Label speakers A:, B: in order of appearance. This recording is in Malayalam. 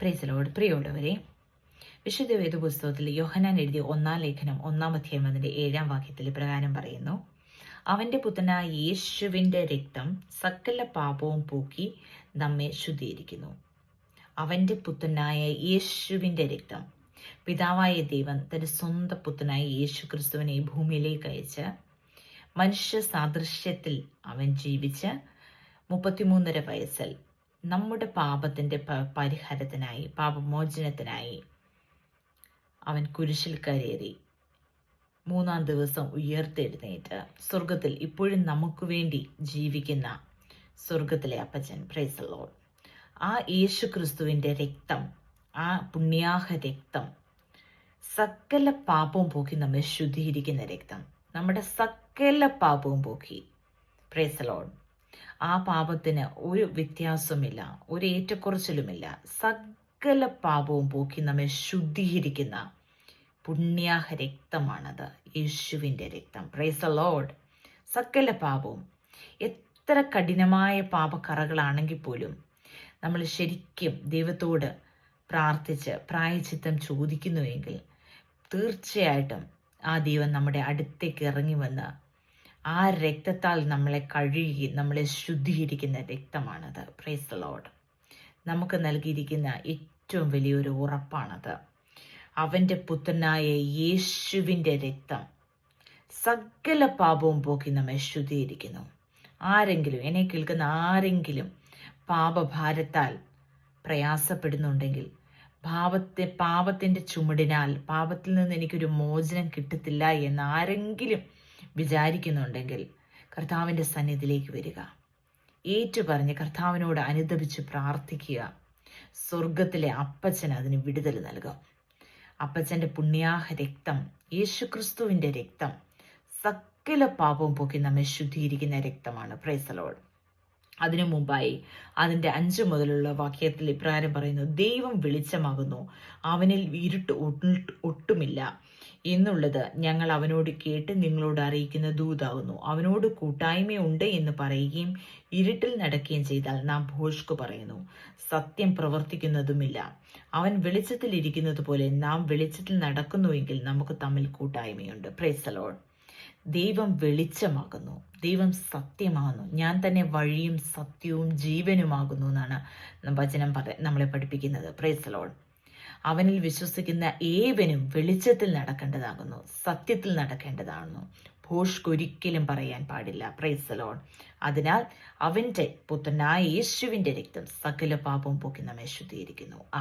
A: Praise Lord. പ്രിയമുള്ളവരെ, വിശുദ്ധ വേദപുസ്തകത്തിൽ യോഹന്നാൻ എഴുതിയ 1-ാം ലേഖനം 1-ാം അധ്യായം അതിന്റെ 7-ാം വാക്യത്തിൽ പ്രകാരം പറയുന്നു, അവന്റെ പുത്രനായ യേശുവിന്റെ രക്തം സകല പാപവും പോക്കി നമ്മെ ശുദ്ധീകരിക്കുന്നു. അവന്റെ പുത്രനായ യേശുവിന്റെ രക്തം, പിതാവായ ദൈവം തന്റെ സ്വന്തം പുത്രനായ യേശു ക്രിസ്തുവിനെ ഭൂമിയിലേക്ക് അയച്ച് മനുഷ്യ സാദൃശ്യത്തിൽ അവൻ ജീവിച്ച് 33.5 വയസ്സിൽ നമ്മുടെ പാപത്തിന്റെ പരിഹാരത്തിനായി, പാപമോചനത്തിനായി അവൻ കുരിശിൽ കയറി 3-ാം ദിവസം ഉയർത്തെഴുന്നേറ്റ് സ്വർഗത്തിൽ ഇപ്പോഴും നമുക്ക് വേണ്ടി ജീവിക്കുന്ന സ്വർഗത്തിലെ അപ്പച്ചൻ, പ്രൈസ് ദി ലോർഡ്. ആ യേശു ക്രിസ്തുവിന്റെ രക്തം, ആ പുണ്യാഹ രക്തം സകല പാപവും പോക്കി നമ്മെ ശുദ്ധീകരിക്കുന്ന രക്തം, നമ്മുടെ സകല പാപവും പോക്കി, പ്രൈസ് ദി ലോർഡ്. ആ പാപത്തിന് ഒരു വ്യത്യാസവുമില്ല, ഒരു ഏറ്റക്കുറച്ചിലുമില്ല. സകല പാപവും പോക്കി നമ്മെ ശുദ്ധീകരിക്കുന്ന പുണ്യാഹ രക്തമാണത്, യേശുവിൻ്റെ രക്തം, പ്രൈസ് ദി ലോർഡ്. സകല പാപവും, എത്ര കഠിനമായ പാപക്കറകളാണെങ്കിൽ പോലും നമ്മൾ ശരിക്കും ദൈവത്തോട് പ്രാർത്ഥിച്ച് പ്രായശ്ചിത്തം ചോദിക്കുന്നുവെങ്കിൽ തീർച്ചയായിട്ടും ആ ദൈവം നമ്മുടെ അടുത്തേക്ക് ഇറങ്ങി വന്ന് ആ രക്തത്താൽ നമ്മളെ കഴുകി നമ്മളെ ശുദ്ധീകരിക്കുന്ന രക്തമാണത്, പ്രൈസ് ദി ലോർഡ്. നമുക്ക് നൽകിയിരിക്കുന്ന ഏറ്റവും വലിയൊരു ഉറപ്പാണത്. അവൻ്റെ പുത്രനായ യേശുവിൻ്റെ രക്തം സകല പാപവും പോക്കി നമ്മെ ശുദ്ധീകരിക്കുന്നു. ആരെങ്കിലും, എന്നെ കേൾക്കുന്ന ആരെങ്കിലും പാപഭാരത്താൽ പ്രയാസപ്പെടുന്നുണ്ടെങ്കിൽ, പാപത്തിൻ്റെ ചുമടിനാൽ പാപത്തിൽ നിന്ന് എനിക്കൊരു മോചനം കിട്ടത്തില്ല എന്ന് ആരെങ്കിലും വിചാരിക്കുന്നുണ്ടെങ്കിൽ കർത്താവിൻ്റെ സന്നിധിയിലേക്ക് വരിക. ഏറ്റുപറഞ്ഞ് കർത്താവിനോട് അനുദപിച്ച് പ്രാർത്ഥിക്കുക. സ്വർഗത്തിലെ അപ്പച്ചൻ അതിന് വിടുതൽ നൽകും. അപ്പച്ചൻ്റെ പുണ്യാഹ രക്തം, യേശുക്രിസ്തുവിൻ്റെ രക്തം സകല പാപവും പോക്കി നമ്മെ ശുദ്ധീകരിക്കുന്ന രക്തമാണ്, പ്രൈസ് ദി ലോർഡ്. അതിനു മുമ്പായി അതിൻ്റെ 5 മുതലുള്ള വാക്യത്തിൽ ഇപ്രകാരം പറയുന്നു, ദൈവം വെളിച്ചമാകുന്നു, അവനിൽ ഇരുട്ട് ഒട്ടുമില്ല എന്നുള്ളത് ഞങ്ങൾ അവനോട് കേട്ട് നിങ്ങളോട് അറിയിക്കുന്ന ദൂതാകുന്നു. അവനോട് കൂട്ടായ്മയുണ്ട് എന്ന് പറയുകയും ഇരുട്ടിൽ നടക്കുകയും ചെയ്താൽ നാം ഭോഷ്ക് പറയുന്നു, സത്യം പ്രവർത്തിക്കുന്നതുമില്ല. അവൻ വെളിച്ചത്തിൽ ഇരിക്കുന്നത് പോലെ നാം വെളിച്ചത്തിൽ നടക്കുന്നുവെങ്കിൽ നമുക്ക് തമ്മിൽ കൂട്ടായ്മയുണ്ട്, പ്രൈസ് ദി ലോർഡ്. ദൈവം വെളിച്ചമാകുന്നു, ദൈവം സത്യമാകുന്നു, ഞാൻ തന്നെ വഴിയും സത്യവും ജീവനുമാകുന്നു എന്നാണ് വചനം നമ്മളെ പഠിപ്പിക്കുന്നത്, പ്രൈസ് ദി ലോർഡ്. അവനിൽ വിശ്വസിക്കുന്ന ഏവനും വെളിച്ചത്തിൽ നടക്കേണ്ടതാകുന്നു, സത്യത്തിൽ നടക്കേണ്ടതാകുന്നു. ഭോഷ്ക് ഒരിക്കലും പറയാൻ പാടില്ല, പ്രൈസ് ദി ലോർഡ്. അതിനാൽ അവൻ്റെ പുത്രനായ യേശുവിൻ്റെ രക്തം സകല പാപവും പോക്കി നമ്മെ ശുദ്ധീകരിക്കുന്നു.